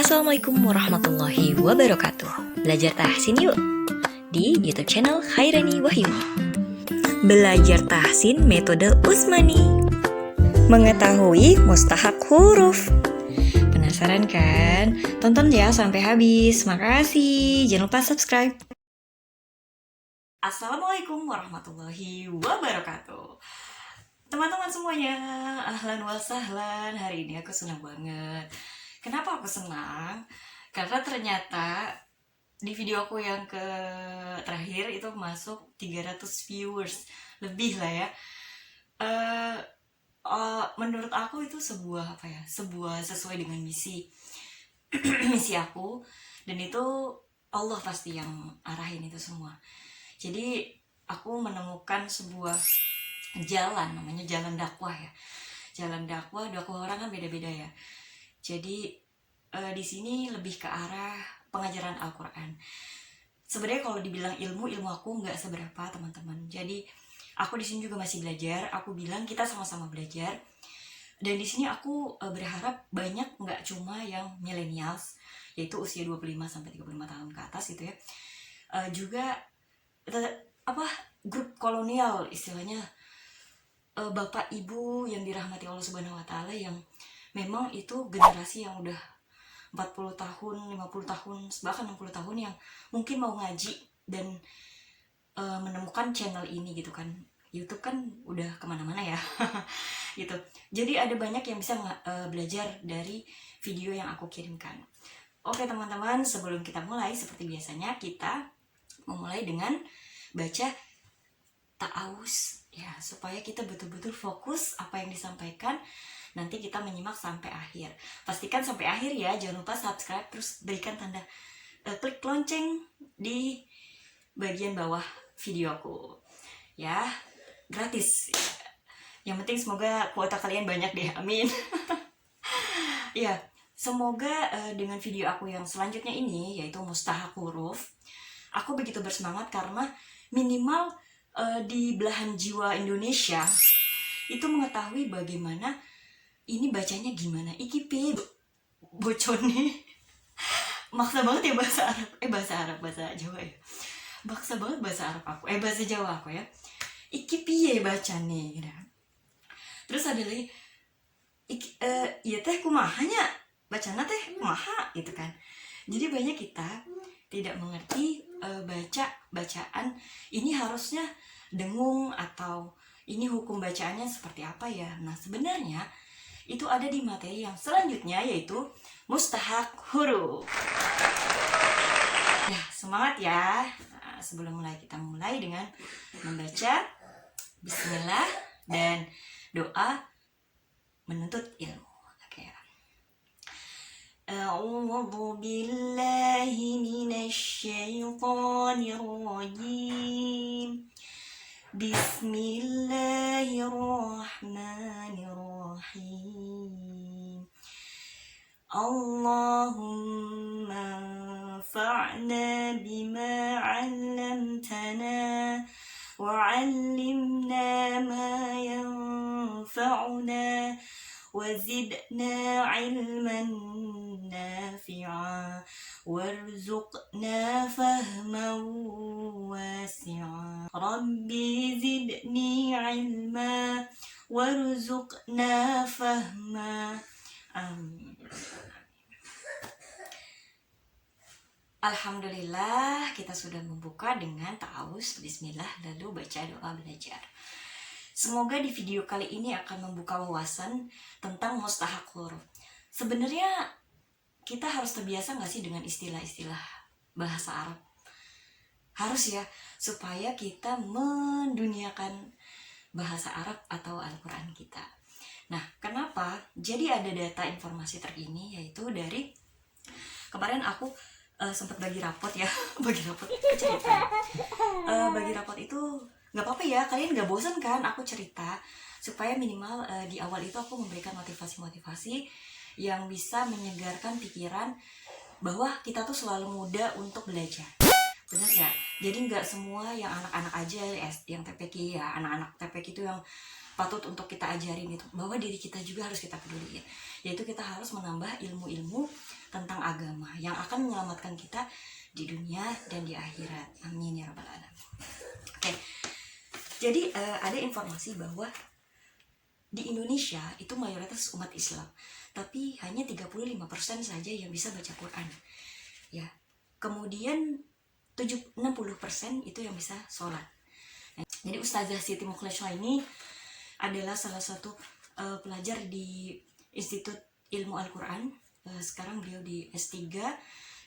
Assalamualaikum warahmatullahi wabarakatuh. Belajar tahsin yuk di YouTube channel Khairani Wahyuni. Belajar tahsin metode Usmani. Mengetahui mustahak huruf. Penasaran kan? Tonton ya sampai habis. Makasih. Jangan lupa subscribe. Assalamualaikum warahmatullahi wabarakatuh. Teman-teman semuanya, ahlan wa sahlan. Hari ini aku senang banget. Kenapa aku senang? Karena ternyata di video aku yang terakhir itu masuk 300 viewers lebih lah ya. Menurut aku itu sebuah sesuai dengan misi misi aku, dan itu Allah pasti yang arahin itu semua. Jadi aku menemukan sebuah jalan, namanya jalan dakwah ya. Jalan dakwah orang kan beda-beda ya. Jadi di sini lebih ke arah pengajaran Al-Quran. Sebenarnya kalau dibilang ilmu aku nggak seberapa teman-teman. Jadi aku di sini juga masih belajar. Aku bilang kita sama-sama belajar. Dan di sini aku berharap banyak, nggak cuma yang millennials, yaitu usia 25 sampai 35 tahun ke atas gitu ya. Juga grup kolonial istilahnya, bapak ibu yang dirahmati Allah Subhanahu wa taala, yang memang itu generasi yang udah 40 tahun, 50 tahun, bahkan 60 tahun, yang mungkin mau ngaji dan menemukan channel ini gitu kan. YouTube kan udah kemana-mana ya gitu. Jadi ada banyak yang bisa belajar dari video yang aku kirimkan. Oke teman-teman, sebelum kita mulai, seperti biasanya kita memulai dengan baca ta'awuz ya, supaya kita betul-betul fokus apa yang disampaikan. Nanti kita menyimak sampai akhir. Pastikan sampai akhir ya, jangan lupa subscribe, terus berikan tanda klik lonceng di bagian bawah videoku ya, gratis. Yang penting semoga kuota kalian banyak deh, amin. Ya, semoga dengan video aku yang selanjutnya ini, yaitu mustahak huruf, aku begitu bersemangat karena minimal di belahan jiwa Indonesia itu mengetahui bagaimana ini bacanya gimana. Iki pi bocone. Maksa banget ya bahasa Jawa ya. Maksa banget bahasa Arab aku. Bahasa Jawa aku ya. Iki piye bacane gitu. Terus ada lagi iya teh kumahanya. Bacana teh kumaha gitu kan. Jadi banyak kita tidak mengerti bacaan ini harusnya dengung atau ini hukum bacaannya seperti apa ya. Nah, sebenarnya itu ada di materi yang selanjutnya, yaitu mustahak huruf. Ya, semangat ya. Nah, sebelum mulai, kita mulai dengan membaca bismillah dan doa menuntut ilmu. Oke. A'udzu billahi minasy syaithanir rajim. Bismillahirrahmanirrahim. Allahumma anfa'na bima 'allamtana wa 'allimna ma yanfa'una wa zidna 'ilman nafi'a warzuqna fahman wasi'a. Rabbi zidni 'ilma warzuqna fahma. Amin. Alhamdulillah, kita sudah membuka dengan ta'awuz, bismillah, lalu baca doa belajar. Semoga di video kali ini akan membuka wawasan tentang mustahak huruf. Sebenarnya kita harus terbiasa gak sih dengan istilah-istilah bahasa Arab? Harus ya, supaya kita menduniakan bahasa Arab atau Al-Quran kita. Nah, kenapa? Jadi ada data informasi terkini, yaitu dari kemarin aku sempat bagi rapot ya. Bagi rapot cerita. Bagi rapot itu nggak apa-apa ya, kalian nggak bosan kan aku cerita, supaya minimal di awal itu aku memberikan motivasi-motivasi yang bisa menyegarkan pikiran bahwa kita tuh selalu muda untuk belajar. Benar ya? Jadi nggak semua yang anak-anak aja yang TPQ ya, anak-anak TPQ itu yang patut untuk kita ajarin itu, bahwa diri kita juga harus kita peduliin, yaitu kita harus menambah ilmu-ilmu tentang agama yang akan menyelamatkan kita di dunia dan di akhirat. Amin ya rabbal alamin. Oke. Jadi ada informasi bahwa di Indonesia itu mayoritas umat Islam, tapi hanya 35% saja yang bisa baca Quran. Ya. Kemudian 60% itu yang bisa sholat. Nah, jadi Ustazah Siti Mukhlishah ini adalah salah satu pelajar di Institut Ilmu Al-Quran. Sekarang beliau di S3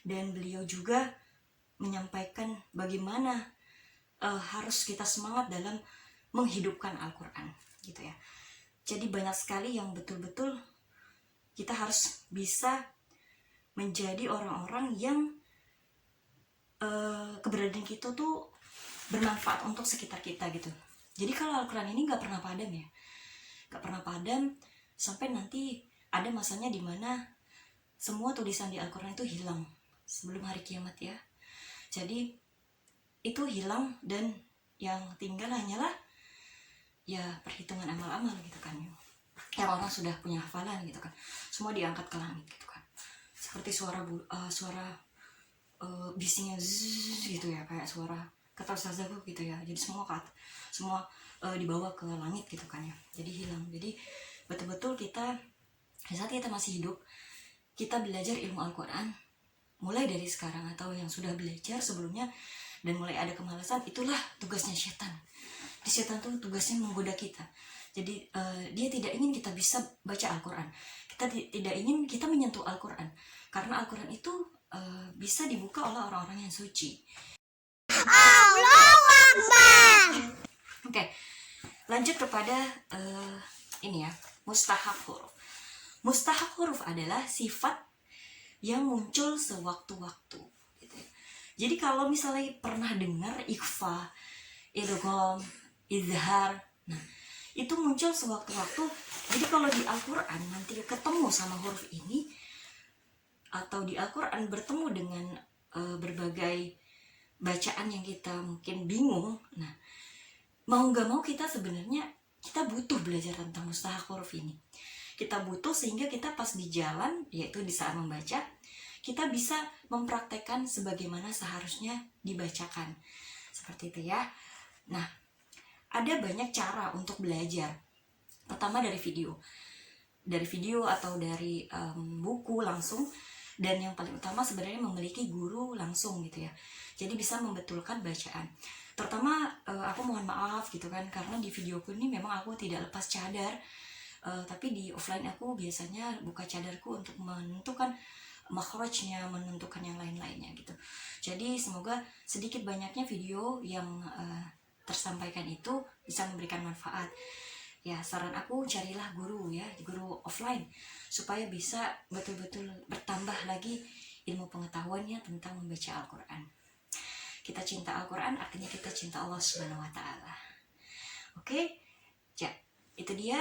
dan beliau juga menyampaikan bagaimana harus kita semangat dalam menghidupkan Al-Quran gitu ya. Jadi banyak sekali yang betul-betul kita harus bisa menjadi orang-orang yang keberadaan kita tuh bermanfaat untuk sekitar kita gitu. Jadi kalau Al-Quran ini gak pernah padam ya, gak pernah padam sampai nanti ada masanya dimana semua tulisan di Al-Quran itu hilang sebelum hari kiamat ya. Jadi itu hilang dan yang tinggal hanyalah ya perhitungan amal-amal gitu kan. Yang orang sudah punya hafalan gitu kan, semua diangkat ke langit gitu kan. Seperti suara bisingnya zzz gitu ya, kayak suara kata sazaku gitu ya. Jadi semua dibawa ke langit gitu kan ya. Jadi hilang. Jadi betul-betul kita saat kita masih hidup, kita belajar ilmu Al-Quran mulai dari sekarang atau yang sudah belajar sebelumnya dan mulai ada kemalasan, itulah tugasnya setan. Di setan tuh tugasnya menggoda kita. Jadi dia tidak ingin kita bisa baca Al-Quran. Kita tidak ingin kita menyentuh Al-Quran, karena Al-Quran itu bisa dibuka oleh orang-orang yang suci. Oke, lanjut kepada ini ya, mustahak huruf. Mustahak huruf adalah sifat yang muncul sewaktu-waktu gitu ya. Jadi kalau misalnya pernah dengar ikhfa, idgham, izhar, nah itu muncul sewaktu-waktu. Jadi kalau di Al-Quran nanti ketemu sama huruf ini, atau di Al-Quran bertemu dengan berbagai bacaan yang kita mungkin bingung, nah mau gak mau kita sebenarnya kita butuh belajar tentang mustahak huruf ini. Kita butuh sehingga kita pas di jalan, yaitu di saat membaca, kita bisa mempraktekkan sebagaimana seharusnya dibacakan. Seperti itu ya. Nah, ada banyak cara untuk belajar. Pertama dari video. Dari video atau dari buku langsung. Dan yang paling utama sebenarnya memiliki guru langsung gitu ya. Jadi bisa membetulkan bacaan. Terutama aku mohon maaf gitu kan, karena di videoku ini memang aku tidak lepas cadar. Tapi di offline aku biasanya buka cadarku untuk menentukan makhrajnya, menentukan yang lain-lainnya gitu. Jadi semoga sedikit banyaknya video yang tersampaikan itu bisa memberikan manfaat. Ya, saran aku carilah guru ya, guru offline, supaya bisa betul-betul bertambah lagi ilmu pengetahuannya tentang membaca Al-Quran. Kita cinta Al-Quran artinya kita cinta Allah Subhanahu wa Ta'ala. Oke, ya, itu dia.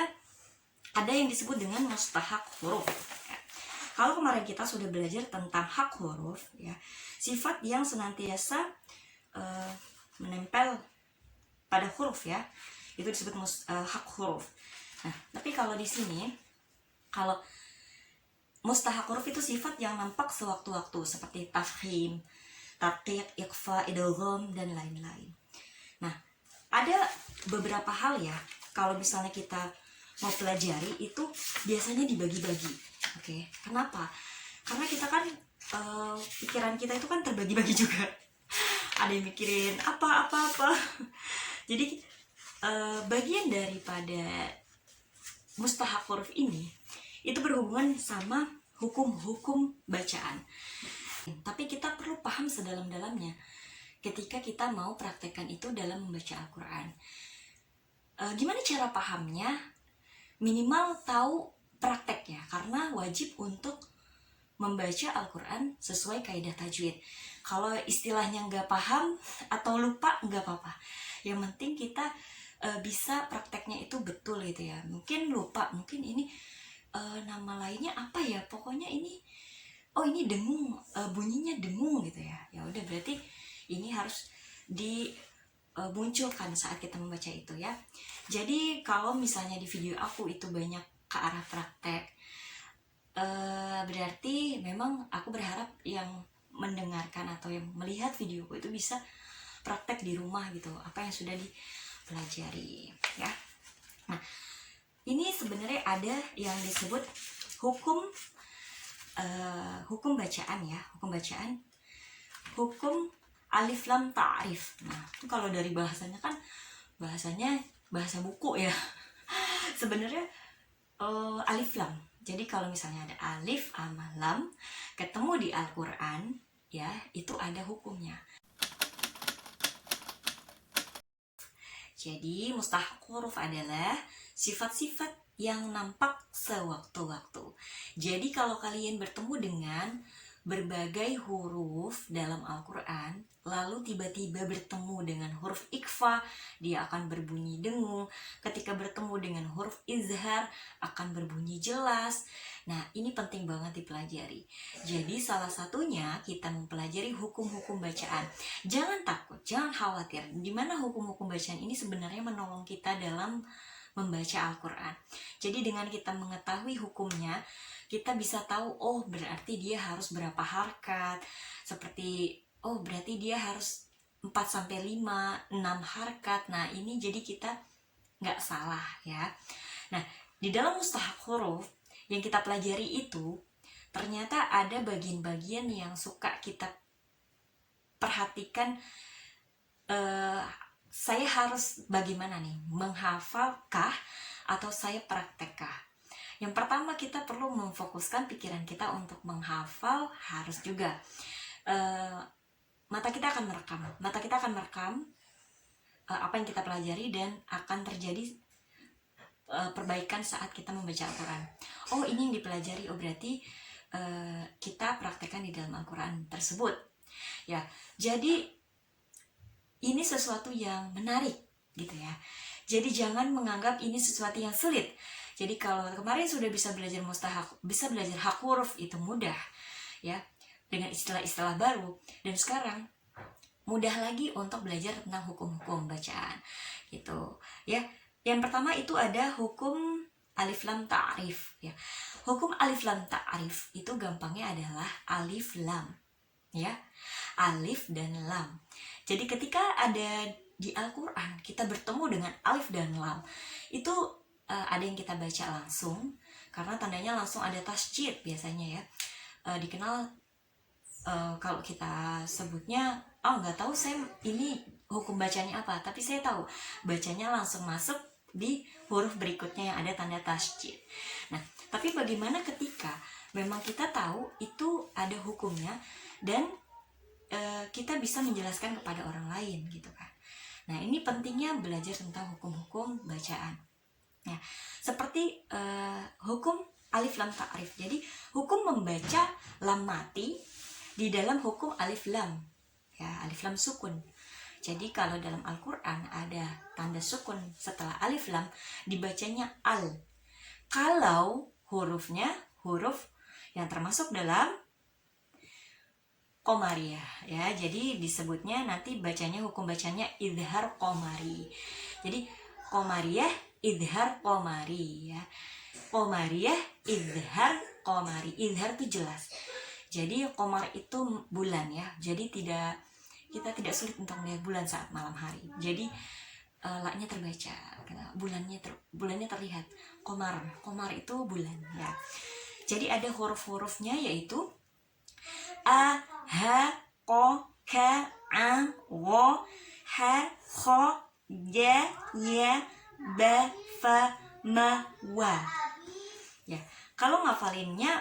Ada yang disebut dengan mustahak huruf ya. Kalau kemarin kita sudah belajar tentang hak huruf ya, sifat yang senantiasa menempel pada huruf ya, itu disebut hak huruf. Nah, tapi kalau di sini, kalau mustahak huruf itu sifat yang nampak sewaktu-waktu seperti tafkhim, tarqiq, ikhfa, idgham dan lain-lain. Nah, ada beberapa hal ya, kalau misalnya kita mau pelajari itu biasanya dibagi-bagi. Oke, kenapa? Karena kita kan pikiran kita itu kan terbagi-bagi juga. Ada yang mikirin apa. Jadi bagian daripada mustahak huruf ini itu berhubungan sama hukum-hukum bacaan. Tapi kita perlu paham sedalam-dalamnya ketika kita mau praktekkan itu dalam membaca Al-Quran. Gimana cara pahamnya? Minimal tahu prakteknya, karena wajib untuk membaca Al-Quran sesuai kaidah tajwid. Kalau istilahnya nggak paham atau lupa nggak apa-apa, yang penting kita bisa prakteknya itu betul gitu ya. Mungkin lupa, mungkin ini nama lainnya apa ya, pokoknya ini ini dengung, bunyinya dengung gitu ya. Ya udah, berarti ini harus dimunculkan saat kita membaca itu ya. Jadi kalau misalnya di video aku itu banyak ke arah praktek, berarti memang aku berharap yang mendengarkan atau yang melihat videoku itu bisa praktek di rumah gitu, apa yang sudah dipelajari ya. Nah, ini sebenarnya ada yang disebut hukum bacaan ya, hukum alif lam ta'rif. Nah, itu kalau dari bahasanya kan bahasa buku ya. Sebenarnya alif lam. Jadi kalau misalnya ada alif sama lam ketemu di Al-Qur'an ya, itu ada hukumnya. Jadi mustahak huruf adalah sifat-sifat yang nampak sewaktu-waktu. Jadi kalau kalian bertemu dengan berbagai huruf dalam Al-Quran, lalu tiba-tiba bertemu dengan huruf ikhfa, dia akan berbunyi dengung. Ketika bertemu dengan huruf izhar, akan berbunyi jelas. Nah, ini penting banget dipelajari. Jadi salah satunya kita mempelajari hukum-hukum bacaan. Jangan takut, jangan khawatir. Dimana hukum-hukum bacaan ini sebenarnya menolong kita dalam membaca Al-Quran. Jadi dengan kita mengetahui hukumnya, kita bisa tahu, oh berarti dia harus berapa harkat. Seperti, oh berarti dia harus 4-5, 6 harkat. Nah ini jadi kita nggak salah ya. Nah di dalam mustahak huruf yang kita pelajari itu, ternyata ada bagian-bagian yang suka kita perhatikan. Saya harus bagaimana nih, menghafalkah atau saya praktekkah? Yang pertama kita perlu memfokuskan pikiran kita untuk menghafal, harus juga mata kita akan merekam apa yang kita pelajari dan akan terjadi perbaikan saat kita membaca Al-Quran. Oh ini yang dipelajari, oh berarti kita praktekkan di dalam Al-Quran tersebut ya. Jadi ini sesuatu yang menarik gitu ya. Jadi jangan menganggap ini sesuatu yang sulit. Jadi kalau kemarin sudah bisa belajar mustahak, bisa belajar hak huruf, itu mudah ya, dengan istilah-istilah baru. Dan sekarang mudah lagi untuk belajar tentang hukum-hukum bacaan gitu ya. Yang pertama itu ada hukum alif lam ta'rif ya. Hukum alif lam ta'rif itu gampangnya adalah alif lam ya, alif dan lam. Jadi ketika ada di Al-Quran kita bertemu dengan alif dan lam, itu ada yang kita baca langsung karena tandanya langsung ada tasjid biasanya ya. Dikenal kalau kita sebutnya, oh nggak tahu saya ini hukum bacanya apa, tapi saya tahu bacanya langsung masuk di huruf berikutnya yang ada tanda tasjid. Nah, tapi bagaimana ketika memang kita tahu itu ada hukumnya dan kita bisa menjelaskan kepada orang lain gitu kan. Nah, ini pentingnya belajar tentang hukum-hukum bacaan. Ya, seperti hukum alif lam ta'rif. Jadi, hukum membaca lam mati di dalam hukum alif lam. Ya, alif lam sukun. Jadi kalau dalam Al-Quran ada tanda sukun setelah alif lam, dibacanya al. Kalau hurufnya huruf yang termasuk dalam Qomariyah ya, jadi disebutnya nanti bacanya, hukum bacanya idhar qomari. Jadi Qomariyah, idhar qomari ya. Qomariyah, idhar qomari. Idhar itu jelas. Jadi qomar itu bulan ya. Jadi kita tidak sulit untuk melihat bulan saat malam hari. Jadi laknya terbaca, bulannya terlihat. Qomar itu bulan ya. Jadi ada huruf-hurufnya yaitu a, ha, ko, ka, a, wo, ha, kho, ja, ya, ba, fa, ma, wa. Ya, kalau ngafalinnya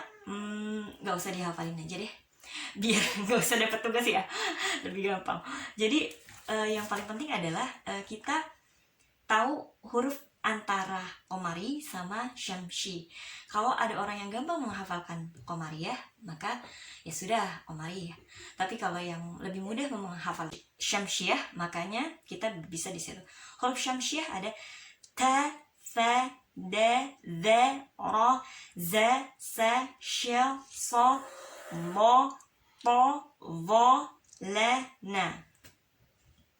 nggak usah dihafalin aja deh, biar nggak usah dapat tugas ya, lebih gampang. Jadi yang paling penting adalah kita tahu huruf antara Qomari sama Syamsi. Kalau ada orang yang gampang menghafalkan Qomariyah, maka ya sudah Qomari. Tapi kalau yang lebih mudah menghafal Syamsiyah, makanya kita bisa di situ. Huruf Syamsiyah ada ta, fa, da, za, ra, za, sa, sya, sa, mo, to, vo, la, na.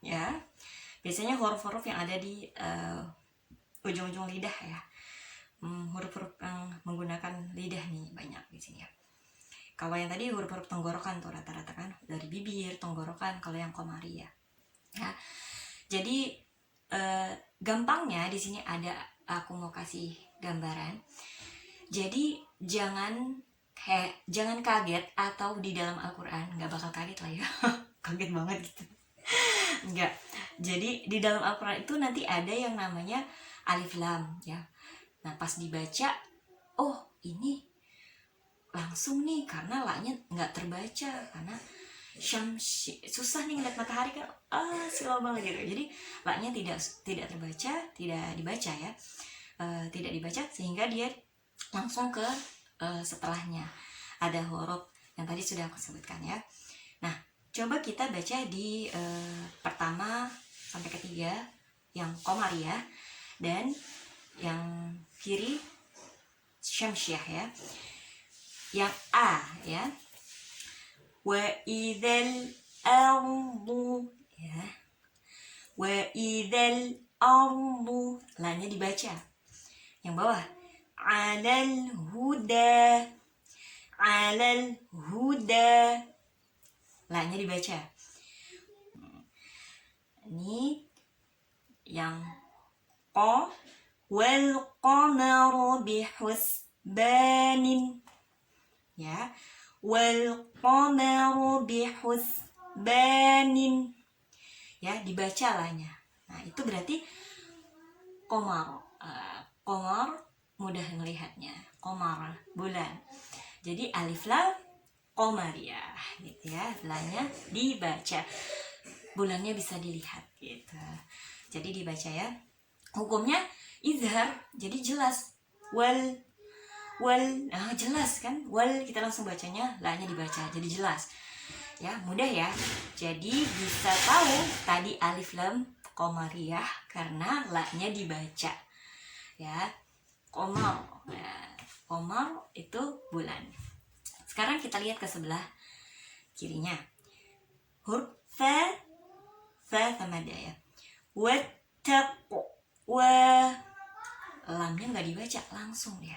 Ya. Biasanya huruf-huruf yang ada di ujung-ujung lidah ya. huruf-huruf yang menggunakan lidah nih banyak di sini ya. Kalau yang tadi huruf-huruf tenggorokan tuh rata-rata kan dari bibir, tenggorokan. Kalau yang komari ya. Jadi gampangnya di sini aku mau kasih gambaran. Jadi jangan kaget atau di dalam Al-Quran nggak bakal kaget lah ya. Kaget banget gitu. Enggak. Jadi di dalam Al-Quran itu nanti ada yang namanya alif lam ya. Nah pas dibaca, oh ini langsung nih karena la-nya nggak terbaca karena syamsi, susah nih ngeliat matahari kan, silau banget gitu. Jadi la-nya tidak terbaca, tidak dibaca ya, tidak dibaca sehingga dia langsung ke setelahnya ada huruf yang tadi sudah aku sebutkan ya. Nah coba kita baca di pertama sampai ketiga yang komariah dan yang kiri syamsiah ya. Yang A ya, wa idzal ardu ya, wa idzal ardu, la-nya dibaca. Yang bawah alal huda, alal huda, la-nya dibaca. Ini yang qa, wal qamaru bihusbanin ya, wal qamaru bihusbanin ya, dibaca lahnya. Nah itu berarti qamar, qamar mudah melihatnya, qamar bulan. Jadi alif lam qamariyah gitu ya, lahnya dibaca, bulannya bisa dilihat gitu. Jadi dibaca ya. Hukumnya izhar, jadi jelas. Wal, jelas kan, wal kita langsung bacanya, la-nya dibaca jadi jelas ya, mudah ya. Jadi bisa tahu tadi alif lam qamariyah karena la-nya dibaca ya. Qamar ya, qamar itu bulan. Sekarang kita lihat ke sebelah kirinya, huruf fa sama da ya. Wattaqu, wa, lamnya nggak dibaca langsung ya,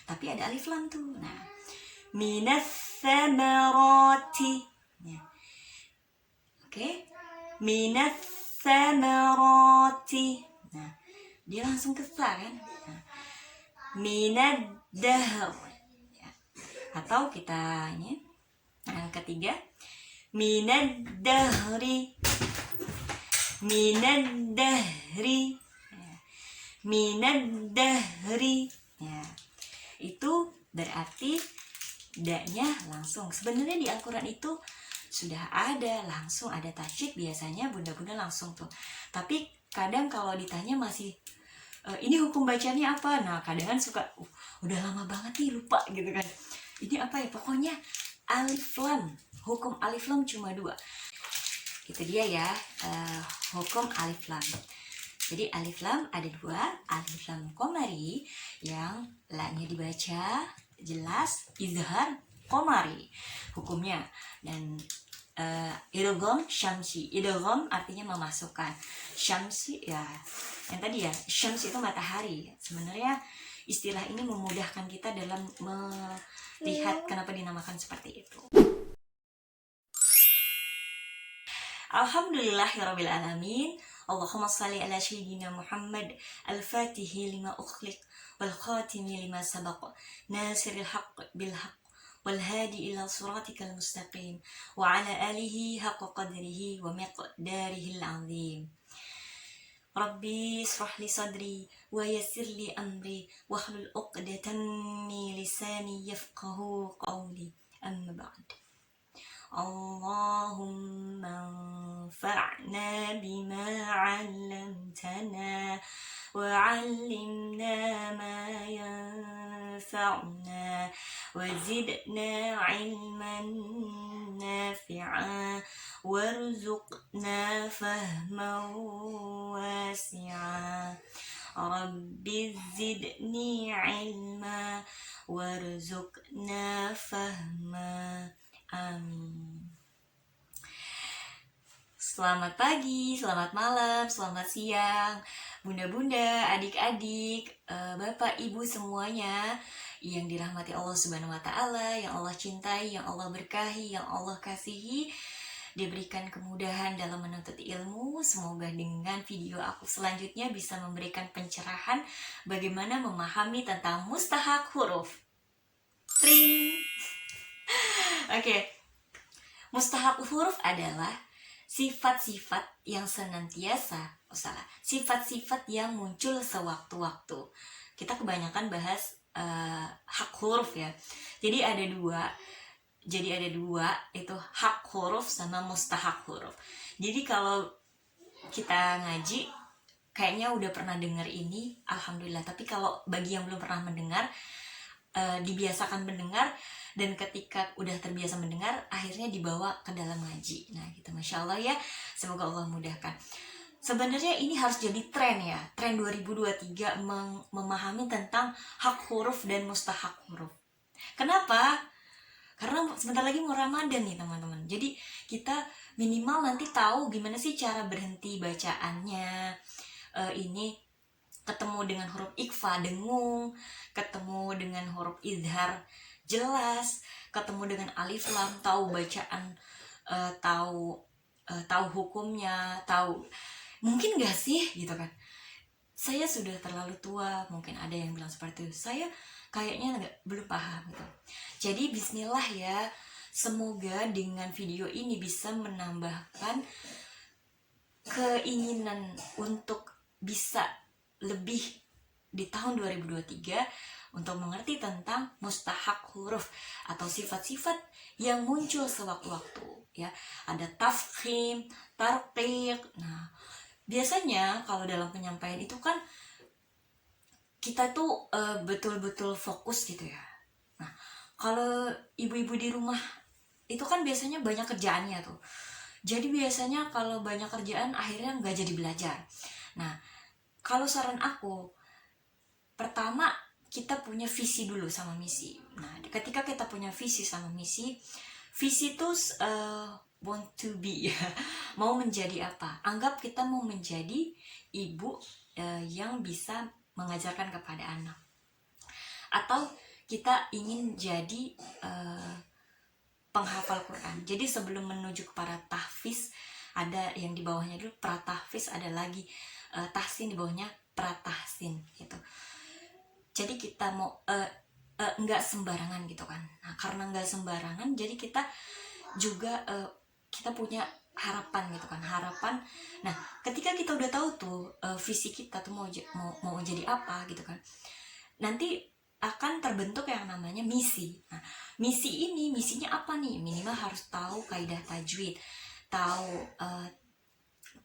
tapi ada alif lam tuh. Nah minas samarati ya. Oke, minas samarati, nah dia langsung ke sa kan. Nah, minad dahr ya. Atau kita ini yang ketiga minad dahri, minad dahri ya. Minad dahri ya. Itu berarti da-nya langsung. Sebenarnya di Al-Quran itu sudah ada langsung, ada tajwid biasanya bunda-bunda langsung tuh. Tapi kadang kalau ditanya masih ini hukum bacanya apa? Nah kadang kan suka udah lama banget nih lupa gitu kan. Ini apa ya? Pokoknya alif lam, hukum alif lam cuma 2. Itu dia ya, hukum alif lam. Jadi alif lam ada 2, alif lam qamari yang la-nya dibaca jelas, izhar qamari hukumnya, dan idgham syamsi. Idgham artinya memasukkan, syamsi ya yang tadi ya, syamsi itu matahari. Sebenarnya istilah ini memudahkan kita dalam melihat kenapa dinamakan seperti itu. Alhamdulillahirabbil alamin. Allahumma salli ala sayyidina Muhammad al-fatihi lima ukhliq wal khatimi lima sabaq nasiril haqq bil haqq wal hadi ila siratikal mustaqim wa ala alihi haqqa qadrihi wa miqdarihi al-azim. Rabbi israh li sadri wa yassir li amri wa hlul 'uqdatam min lisani yafqahu qawli. Amma ba'd. اللهم انفعنا بما علمتنا وعلمنا ما ينفعنا وزدنا علما نافعا وارزقنا فهما واسعا رب زدني علما وارزقنا فهما. Amin. Selamat pagi, selamat malam, selamat siang bunda-bunda, adik-adik, bapak, ibu semuanya yang dirahmati Allah Subhanahu wa taala, yang Allah cintai, yang Allah berkahi, yang Allah kasihi, diberikan kemudahan dalam menuntut ilmu. Semoga dengan video aku selanjutnya bisa memberikan pencerahan bagaimana memahami tentang mustahak huruf. Tring. Oke. Mustahak huruf adalah sifat-sifat yang senantiasa, sifat-sifat yang muncul sewaktu-waktu. Kita kebanyakan bahas hak huruf ya. Jadi ada dua, itu hak huruf sama mustahak huruf. Jadi kalau kita ngaji kayaknya udah pernah dengar ini, alhamdulillah. Tapi kalau bagi yang belum pernah mendengar, dibiasakan mendengar, dan ketika udah terbiasa mendengar akhirnya dibawa ke dalam ngaji. Nah gitu, Masya Allah ya, semoga Allah mudahkan. Sebenarnya ini harus jadi tren ya, tren 2023 memahami tentang hak huruf dan mustahak huruf. Kenapa? Karena sebentar lagi mau Ramadan nih teman-teman. Jadi kita minimal nanti tahu gimana sih cara berhenti bacaannya. Ini ketemu dengan huruf ikhfa, dengung, ketemu dengan huruf idhar, jelas, ketemu dengan alif lam, tahu bacaan, tahu hukumnya, tahu. Mungkin gak sih gitu kan, saya sudah terlalu tua, mungkin ada yang bilang seperti itu, saya kayaknya belum paham gitu. Jadi bismillah ya, semoga dengan video ini bisa menambahkan keinginan untuk bisa lebih di tahun 2023 untuk mengerti tentang mustahak huruf atau sifat-sifat yang muncul sewaktu-waktu ya. Ada tafkhim, tarqiq. Nah, biasanya kalau dalam penyampaian itu kan kita tuh betul-betul fokus gitu ya. Nah, kalau ibu-ibu di rumah itu kan biasanya banyak kerjaannya tuh. Jadi biasanya kalau banyak kerjaan akhirnya nggak jadi belajar. Nah, kalau saran aku, pertama kita punya visi dulu sama misi. Nah, ketika kita punya visi sama misi itu want to be, mau menjadi apa? Anggap kita mau menjadi ibu yang bisa mengajarkan kepada anak, atau kita ingin jadi penghafal Quran. Jadi sebelum menuju ke para tahfiz, ada yang di bawahnya dulu pratahfiz, ada lagi tahsin di bawahnya pratahsin gitu. Jadi kita mau nggak sembarangan gitu kan. Nah, karena nggak sembarangan, jadi kita juga kita punya harapan gitu kan, harapan. Nah, ketika kita udah tahu tuh visi kita tuh mau jadi apa gitu kan, nanti akan terbentuk yang namanya misi. Nah, misinya apa nih? Minimal harus tahu kaidah tajwid, tahu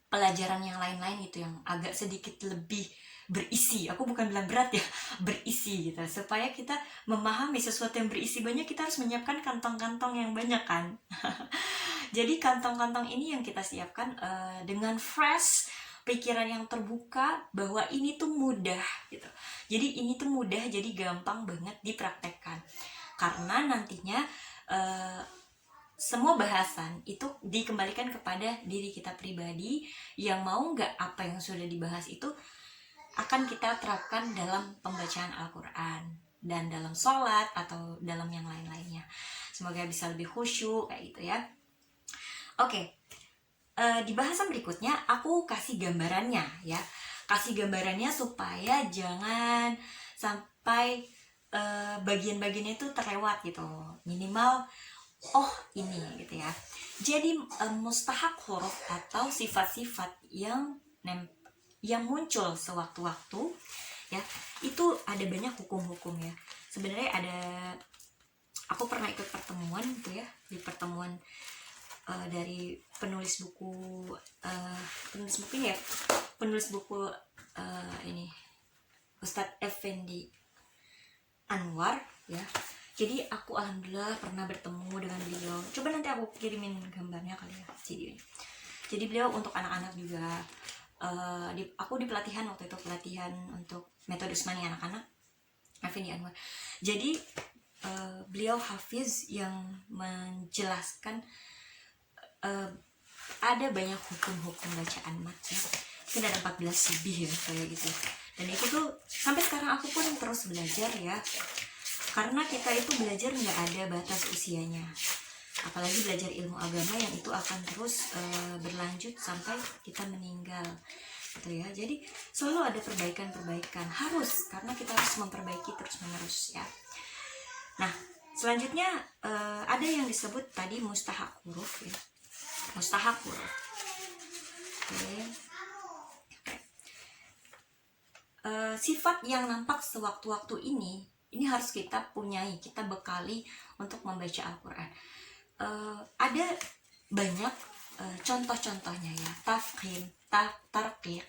pelajaran yang lain-lain itu yang agak sedikit lebih berisi. Aku bukan bilang berat ya, berisi gitu. Supaya kita memahami sesuatu yang berisi banyak, kita harus menyiapkan kantong-kantong yang banyak kan. Jadi kantong-kantong ini yang kita siapkan dengan fresh, pikiran yang terbuka bahwa ini tuh mudah gitu. Jadi ini tuh mudah, jadi gampang banget dipraktekkan. Karena nantinya semua bahasan itu dikembalikan kepada diri kita pribadi, yang mau nggak apa yang sudah dibahas itu akan kita terapkan dalam pembacaan Al-Quran dan dalam sholat atau dalam yang lain-lainnya. Semoga bisa lebih khusyuk kayak gitu ya. Oke, di bahasan berikutnya aku kasih gambarannya ya. Kasih gambarannya supaya jangan sampai bagian-bagiannya itu terlewat gitu. Minimal ini gitu ya. Jadi mustahak huruf atau sifat-sifat yang muncul sewaktu-waktu ya, itu ada banyak hukum-hukum ya. Sebenarnya aku pernah ikut pertemuan gitu ya, di pertemuan dari penulis buku ini Ustadz Effendi Anwar ya. Jadi aku alhamdulillah pernah bertemu dengan beliau. Coba nanti aku kirimin gambarnya kali ya, videonya. Jadi beliau untuk anak-anak juga. Aku di pelatihan waktu itu, pelatihan untuk metode Usmani anak-anak, Effendi Anwar. Jadi beliau hafiz yang menjelaskan ada banyak hukum-hukum bacaan mat ya. mungkin ada 14 lebih ya kayak gitu. Dan itu tuh sampai sekarang aku pun terus belajar ya, karena kita itu belajar nggak ada batas usianya, apalagi belajar ilmu agama yang itu akan terus berlanjut sampai kita meninggal gitu ya. Jadi selalu ada perbaikan harus, karena kita harus memperbaiki terus menerus ya. Nah selanjutnya ada yang disebut tadi mustahak huruf ya, mustahak huruf. Sifat yang nampak sewaktu-waktu ini harus kita punyai, kita bekali untuk membaca Al-Quran. Ada banyak contoh-contohnya ya, tafkhim, tarqiq,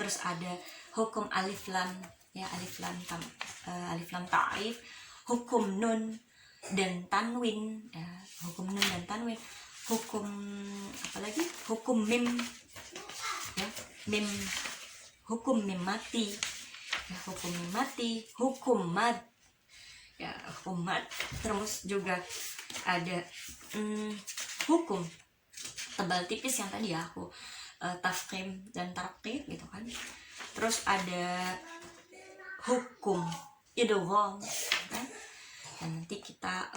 terus ada hukum alif lam ya, alif lam ta'rif, hukum nun dan tanwin ya, hukum nun dan tanwin, hukum apalagi, hukum mim ya, mim, hukum mim mati ya, hukum mim mati, hukum mad ya, hukum mad. Terus juga ada hukum tebal tipis yang tadi aku tafkhim dan tarqiq gitu kan. Terus ada hukum idgham kan. Dan nanti kita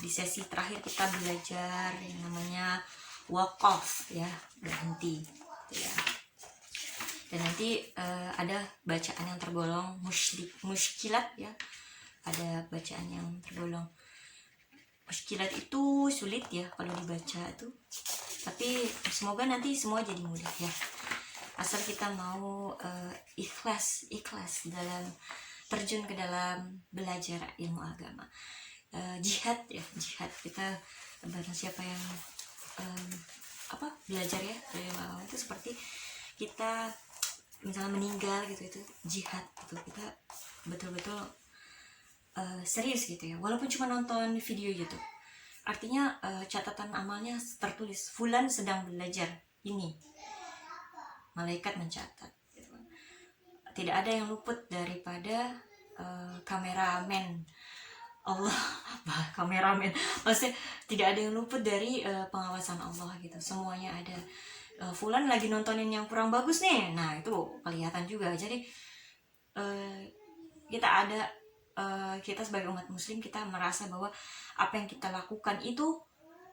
di sesi terakhir kita belajar yang namanya waqaf ya, berhenti gitu ya. Dan nanti ada bacaan yang tergolong muskilat ya, ada bacaan yang tergolong muskilat, itu sulit ya kalau dibaca tuh, tapi semoga nanti semua jadi mudah ya, asal kita mau ikhlas dalam terjun ke dalam belajar ilmu agama. Jihad ya, jihad kita, barang siapa yang belajar ya dari ilmu agama itu seperti kita misalnya meninggal gitu, itu jihad gitu, kita betul-betul serius gitu ya, walaupun cuma nonton video YouTube, artinya catatan amalnya tertulis fulan sedang belajar ini, malaikat mencatat gitu. Tidak ada yang luput daripada kameramen Allah, kameramen, maksudnya tidak ada yang luput dari pengawasan Allah gitu, semuanya ada. Fulan lagi nontonin yang kurang bagus nih, nah itu kelihatan juga. Jadi kita sebagai umat muslim, kita merasa bahwa apa yang kita lakukan itu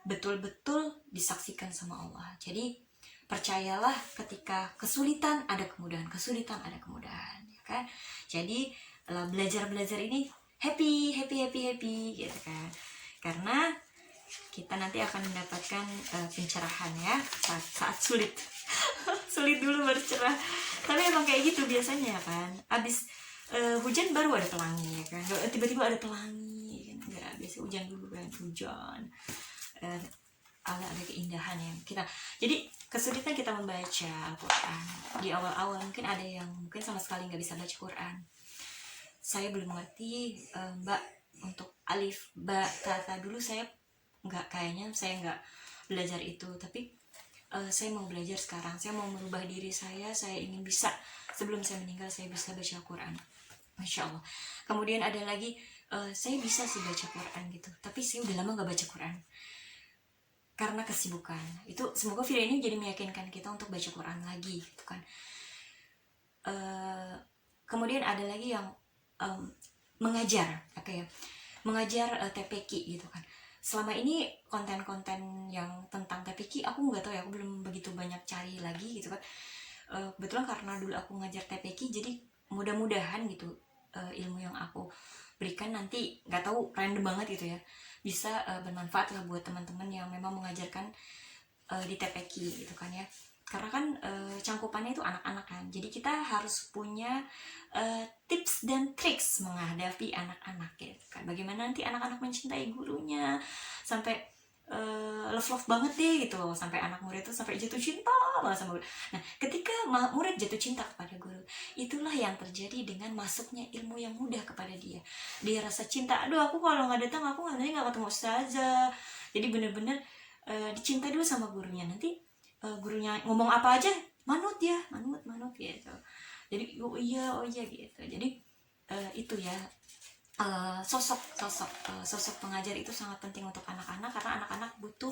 betul-betul disaksikan sama Allah. Jadi percayalah, ketika kesulitan ada kemudahan, ya kan. Jadi belajar ini happy gitu kan, karena kita nanti akan mendapatkan pencerahan ya saat sulit. Sulit dulu baru cerah, tapi emang kayak gitu biasanya kan, abis hujan baru ada pelangi ya kan, tiba-tiba ada pelangi kan, nggak biasa hujan dulu kan, hujan ada keindahan yang kita. Jadi kesulitan kita membaca Al-Quran di awal-awal, mungkin ada yang mungkin sama sekali nggak bisa baca Quran. Saya belum mengerti Mbak, untuk alif ba ta dulu saya nggak belajar itu, tapi saya mau belajar sekarang, saya mau merubah diri saya ingin bisa sebelum saya meninggal saya bisa baca Quran, Masya Allah. Kemudian ada lagi, saya bisa sih baca Quran gitu, tapi saya udah lama nggak baca Quran karena kesibukan. Itu semoga video ini jadi meyakinkan kita untuk baca Quran lagi gitu kan. Kemudian ada lagi yang mengajar TPQ gitu kan. Selama ini konten-konten yang tentang TPQ aku nggak tahu ya, aku belum begitu banyak cari lagi gitu kan. Kebetulan karena dulu aku ngajar TPQ, jadi mudah-mudahan gitu ilmu yang aku berikan nanti, nggak tahu, random banget gitu ya, bisa bermanfaat lah buat teman-teman yang memang mengajarkan di TPQ gitu kan ya. Karena kan cangkupannya itu anak-anak kan, jadi kita harus punya tips dan triks menghadapi anak-anak gitu kan. Bagaimana nanti anak-anak mencintai gurunya sampai love banget deh gitu loh, sampai anak murid itu sampai jatuh cinta banget sama guru. Nah ketika murid jatuh cinta kepada guru, itulah yang terjadi dengan masuknya ilmu yang mudah kepada dia. Dia rasa cinta, aduh aku kalau nggak datang aku nanti nggak ketemu ustazah. Jadi bener-bener dicinta dulu sama gurunya, nanti gurunya ngomong apa aja manut gitu. Jadi oh iya gitu. Jadi itu ya, sosok pengajar itu sangat penting untuk anak-anak, karena anak-anak butuh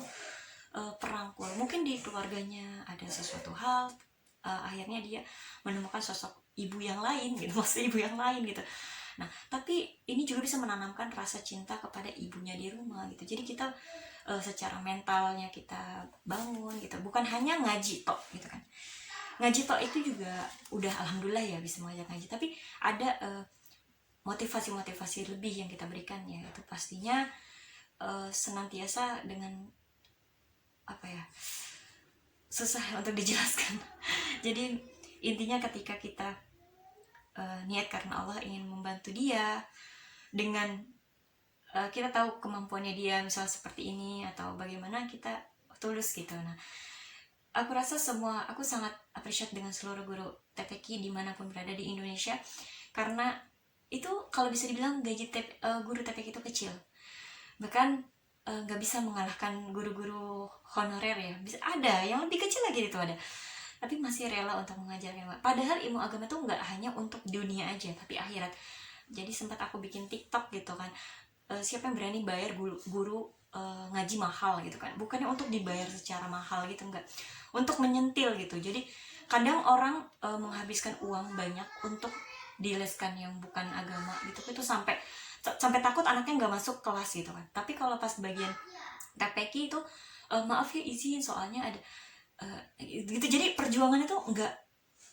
perangkul. Mungkin di keluarganya ada sesuatu hal akhirnya dia menemukan sosok ibu yang lain gitu, maksudnya ibu yang lain gitu. Nah, tapi ini juga bisa menanamkan rasa cinta kepada ibunya di rumah gitu. Jadi kita secara mentalnya kita bangun gitu, bukan hanya ngaji tok gitu kan. Ngaji tok itu juga udah alhamdulillah ya bisa mengajak ngaji, tapi ada motivasi-motivasi lebih yang kita berikan ya, itu pastinya senantiasa dengan apa ya, susah untuk dijelaskan. Jadi intinya ketika kita niat karena Allah ingin membantu dia dengan kita tahu kemampuannya dia misal seperti ini atau bagaimana, kita tulus gitu. Nah, aku rasa aku sangat appreciate dengan seluruh guru TPQ dimanapun berada di Indonesia, karena itu kalau bisa dibilang gaji guru TPQ itu kecil, bahkan nggak bisa mengalahkan guru-guru honorer ya. Bisa ada yang lebih kecil lagi itu ada, tapi masih rela untuk mengajarkan. Padahal ilmu agama itu nggak hanya untuk dunia aja, tapi akhirat. Jadi sempat aku bikin TikTok gitu kan, siapa yang berani bayar guru ngaji mahal gitu kan, bukannya untuk dibayar secara mahal gitu, enggak, untuk menyentil gitu. Jadi kadang orang menghabiskan uang banyak untuk dileskan yang bukan agama gitu, itu sampai takut anaknya nggak masuk kelas gitu kan. Tapi kalau pas bagian TPQ itu maaf ya izin soalnya ada gitu. Jadi perjuangan itu enggak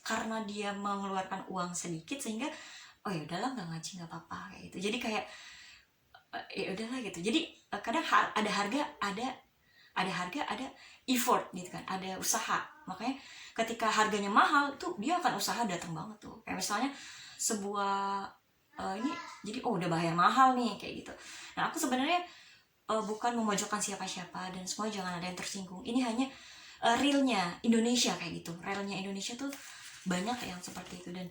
karena dia mengeluarkan uang sedikit sehingga oh ya udahlah nggak ngaji nggak apa-apa kayak gitu. Jadi kayak ya udahlah gitu. Jadi kadang ada harga, ada effort gitu kan, ada usaha. Makanya ketika harganya mahal tuh dia akan usaha datang banget tuh. Kayak misalnya sebuah ini jadi udah bayar mahal nih kayak gitu. Nah, aku sebenarnya bukan memojokkan siapa-siapa dan semua jangan ada yang tersinggung. Ini hanya realnya Indonesia kayak gitu. Realnya Indonesia tuh banyak yang seperti itu, dan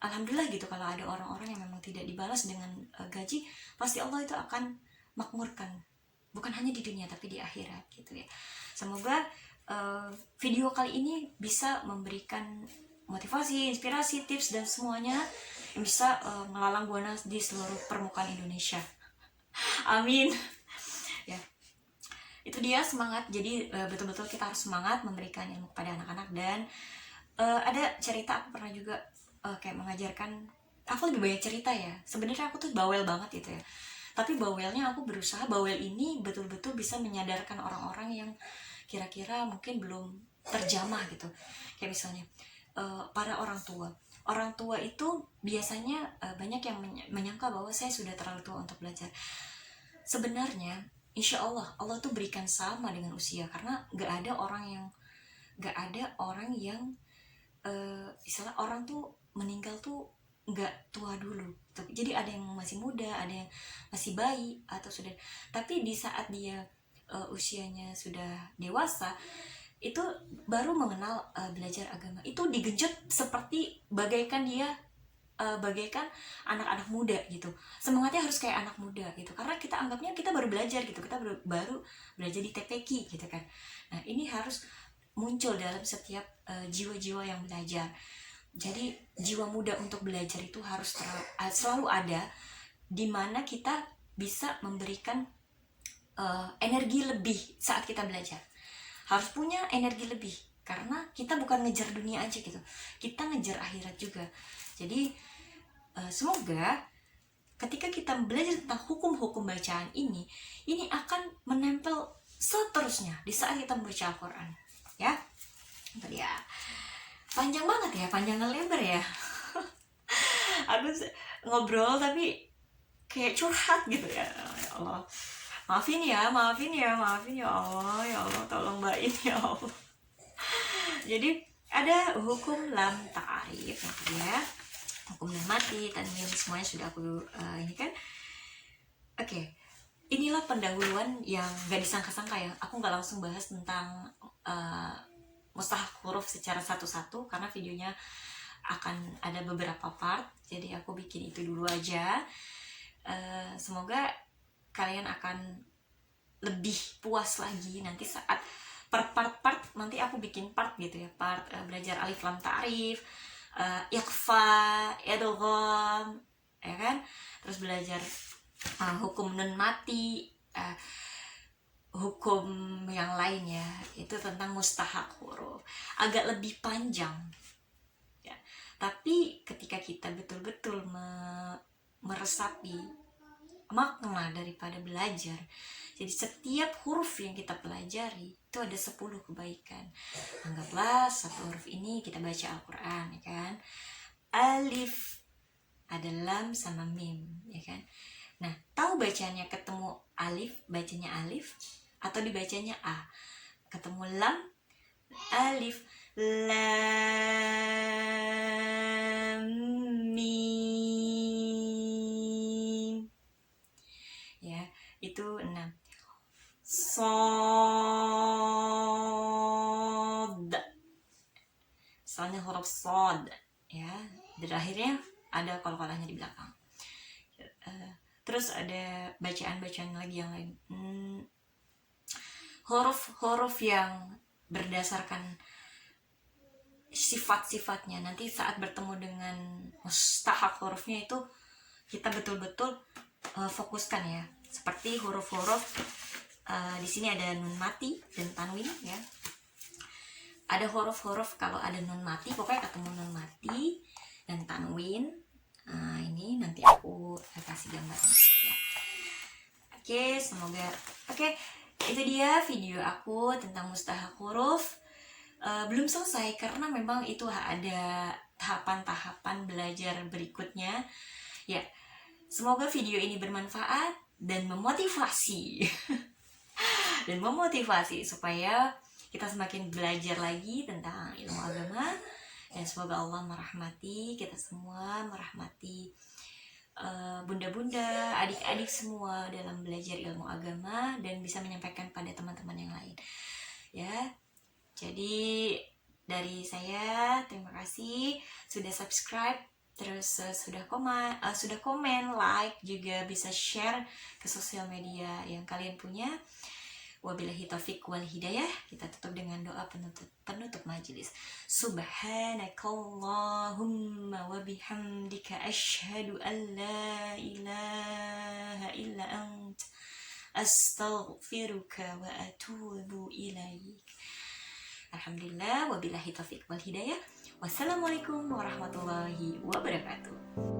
alhamdulillah gitu kalau ada orang-orang yang memang tidak dibalas dengan gaji, pasti Allah itu akan makmurkan, bukan hanya di dunia tapi di akhirat gitu ya. Semoga video kali ini bisa memberikan motivasi, inspirasi, tips dan semuanya yang bisa melalang buana di seluruh permukaan Indonesia. Amin. Ya, itu dia semangat. Jadi betul-betul kita harus semangat memberikan ilmu kepada anak-anak. Dan ada cerita, aku pernah juga kayak mengajarkan, aku lebih banyak cerita ya. Sebenarnya aku tuh bawel banget gitu ya, tapi bawelnya aku berusaha bawel ini betul-betul bisa menyadarkan orang-orang yang kira-kira mungkin belum terjamah gitu. Kayak misalnya para orang tua itu biasanya banyak yang menyangka bahwa saya sudah terlalu tua untuk belajar. Sebenarnya insya Allah tuh berikan sama dengan usia, karena nggak ada orang yang istilah orang tuh meninggal tuh nggak tua dulu. Jadi ada yang masih muda, ada yang masih bayi atau sudah, tapi di saat dia usianya sudah dewasa itu baru mengenal belajar agama, itu digenjot seperti bagaikan dia bagaikan anak-anak muda gitu. Semangatnya harus kayak anak muda gitu, karena kita anggapnya kita baru belajar gitu, kita baru belajar di TPQ gitu kan. Nah, ini harus muncul dalam setiap jiwa-jiwa yang belajar. Jadi jiwa muda untuk belajar itu harus selalu ada, dimana kita bisa memberikan energi lebih saat kita belajar. Harus punya energi lebih, karena kita bukan ngejar dunia aja gitu, kita ngejar akhirat juga. Jadi semoga ketika kita belajar tentang hukum-hukum bacaan ini akan menempel seterusnya di saat kita membaca Al-Quran ya. Itu dia, panjang banget ya, panjang lebar ya. Aku ngobrol tapi kayak curhat gitu ya. Ya Allah, maafin ya Allah, tolong bain ya Allah. Jadi ada hukum lam ta'arif ya, hukum dan mati, tanwin, semuanya sudah aku ini kan. Oke, inilah pendahuluan yang gak disangka-sangka ya. Aku gak langsung bahas tentang mustahak huruf secara satu-satu, karena videonya akan ada beberapa part, jadi aku bikin itu dulu aja. Semoga kalian akan lebih puas lagi nanti saat per part nanti aku bikin part gitu ya, part belajar alif lam ta'rif, ikhfa, idgham ya kan, terus belajar hukum nun mati, hukum yang lainnya itu tentang mustahak huruf, agak lebih panjang Tapi ketika kita betul-betul meresapi makna daripada belajar, jadi setiap huruf yang kita pelajari itu ada 10 kebaikan. Anggaplah satu huruf ini kita baca Al-Quran, ya kan? Alif, ada lam sama mim, ya kan? Nah, tahu bacanya ketemu alif, bacanya alif, atau dibacanya a? Ketemu lam, alif, lam, mim. Ya, itu 6. Sod. Misalnya huruf sod, ya. Terakhirnya ada kol-kolahnya di belakang. Terus ada bacaan-bacaan lagi yang lain. Huruf-huruf yang berdasarkan sifat-sifatnya, nanti saat bertemu dengan mustahak hurufnya itu kita betul-betul fokuskan ya. Seperti huruf-huruf di sini ada nun mati dan tanwin ya. Ada huruf-huruf kalau ada nun mati, pokoknya ketemu nun mati dan tanwin. Nah, ini nanti aku kasih gambarnya ya. Oke, semoga itu dia video aku tentang mustahak huruf. Belum selesai karena memang itu ada tahapan-tahapan belajar berikutnya ya. Semoga video ini bermanfaat dan memotivasi dan memotivasi supaya kita semakin belajar lagi tentang ilmu agama. Dan semoga Allah merahmati kita semua, merahmati bunda-bunda, adik-adik semua dalam belajar ilmu agama dan bisa menyampaikan pada teman-teman yang lain. Ya, jadi dari saya terima kasih sudah subscribe, terus sudah komen, like, juga bisa share ke sosial media yang kalian punya. Wabillahi taufiq wal hidayah. Kita tutup dengan doa penutup majelis. Subhanakallahumma wa bihamdika asyhadu an la ilaha illa ant astaghfiruka wa atubu ilaik. Alhamdulillah, wabillahi taufiq wal hidayah. Wassalamualaikum warahmatullahi wabarakatuh.